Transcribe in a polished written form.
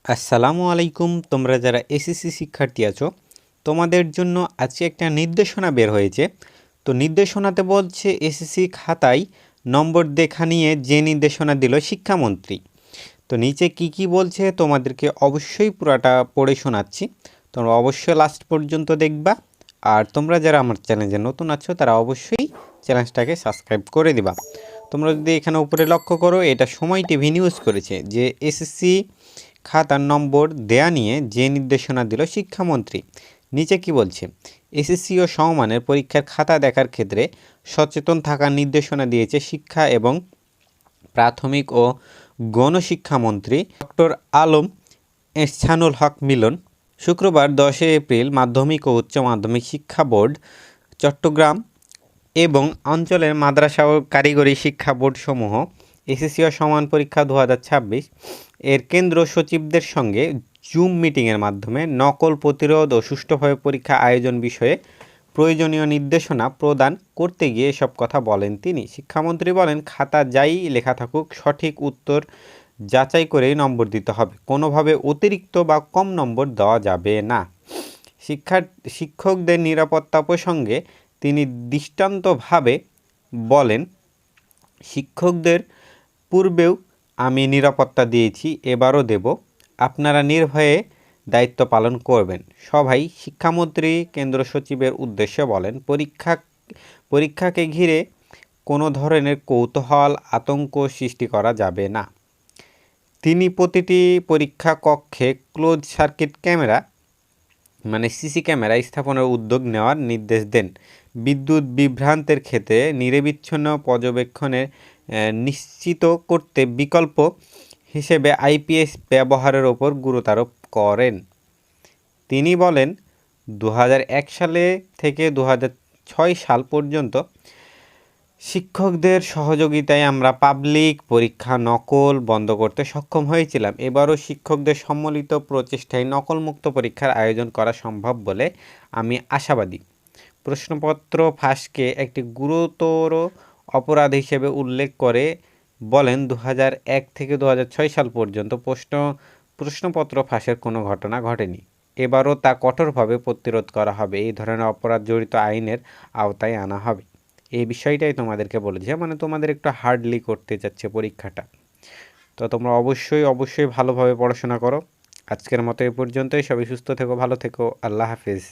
আসসালামু আলাইকুম। তোমরা যারা এসএসসি শিক্ষার্থী আছো, তোমাদের জন্য আজকে একটা নির্দেশনা বের হয়েছে। তো নির্দেশনাতে বলছে এসএসসি খাতায় নম্বর দেখা নিয়ে যে নির্দেশনা দিল শিক্ষামন্ত্রী। তো নিচে কি বলছে তোমাদেরকে অবশ্যই পুরাটা পড়ে শোনাচ্ছি। তোমরা অবশ্যই লাস্ট পর্যন্ত দেখবা। আর তোমরা যারা আমার চ্যানেলে নতুন আছো তারা অবশ্যই চ্যানেলটাকে সাবস্ক্রাইব করে দিবা। তোমরা যদি এখানে উপরে লক্ষ্য করো, এটা সময় টিভি নিউজ করেছে যে এসএসসি খাতার নম্বর দেয়া নিয়ে যে নির্দেশনা দিল শিক্ষামন্ত্রী। নিচে কি বলছে, এসএসসি ও সমমানের পরীক্ষার খাতা দেখার ক্ষেত্রে সচেতন থাকার নির্দেশনা দিয়েছে শিক্ষা এবং প্রাথমিক ও গণশিক্ষামন্ত্রী ডক্টর আলম এহসানুল হক মিলন। শুক্রবার 10 এপ্রিল মাধ্যমিক ও উচ্চ মাধ্যমিক শিক্ষা বোর্ড চট্টগ্রাম এবং অঞ্চলের মাদ্রাসা ও কারিগরি শিক্ষা বোর্ডসমূহ এসএসসি ও সমান পরীক্ষা 2026 এর কেন্দ্র সচিবদের সঙ্গে জুম মিটিংয়ের মাধ্যমে নকল প্রতিরোধ ও সুষ্ঠুভাবে পরীক্ষা আয়োজন বিষয়ে প্রয়োজনীয় নির্দেশনা প্রদান করতে গিয়ে এসব কথা বলেন তিনি। শিক্ষামন্ত্রী বলেন, খাতা যাই লেখা থাকুক সঠিক উত্তর যাচাই করেই নম্বর দিতে হবে, কোনোভাবে অতিরিক্ত বা কম নম্বর দেওয়া যাবে না। শিক্ষকদের নিরাপত্তা প্রসঙ্গে তিনি দৃষ্টান্তভাবে বলেন, শিক্ষকদের পূর্বেও আমি নিরাপত্তা দিয়েছি, এবারও দেব। আপনারা নির্ভয়ে দায়িত্ব পালন করবেন। সভায় শিক্ষামন্ত্রী কেন্দ্র সচিবের উদ্দেশ্যে বলেন, পরীক্ষাকে ঘিরে কোনো ধরনের কৌতূহল আতঙ্ক সৃষ্টি করা যাবে না। তিনি প্রতিটি পরীক্ষা কক্ষে close circuit camera CC camera স্থাপনের উদ্যোগ নেওয়ার নির্দেশ দেন। বিদ্যুৎ বিভ্রান্তের ক্ষেত্রে নিরবিচ্ছিন্ন পর্যবেক্ষণে নিশ্চিত করতে বিকল্প হিসেবে আইপিএস ব্যবহারের ওপর গুরুত্ব আরোপ করেন। তিনি বলেন, 2001 সালে থেকে 2006 সাল পর্যন্ত শিক্ষকদের সহযোগিতায় আমরা পাবলিক পরীক্ষা নকল বন্ধ করতে সক্ষম হয়েছিলাম। এবারও শিক্ষকদের সম্মিলিত প্রচেষ্টায় নকলমুক্ত পরীক্ষার আয়োজন করা সম্ভব বলে আমি আশাবাদী। প্রশ্নপত্র ফাঁসকে একটি গুরুতর অপরাধ হিসেবে উল্লেখ করে বলেন, 2001 থেকে 2006 সাল পর্যন্ত প্রশ্নপত্র ফাঁসের কোনো ঘটনা ঘটেনি। এবারও তা কঠোরভাবে প্রতিরোধ করা হবে। এই ধরনের অপরাধ জড়িত আইনের আওতায় আনা হবে। এই বিষয়টাই তোমাদেরকে বলেছে, তোমাদের একটু হার্ডলি করতে যাচ্ছে পরীক্ষাটা। তো তোমরা অবশ্যই ভালোভাবে পড়াশোনা করো। আজকের মতো এ পর্যন্তই। সবাই সুস্থ থেকো, ভালো থেকো। আল্লাহ হাফিজ।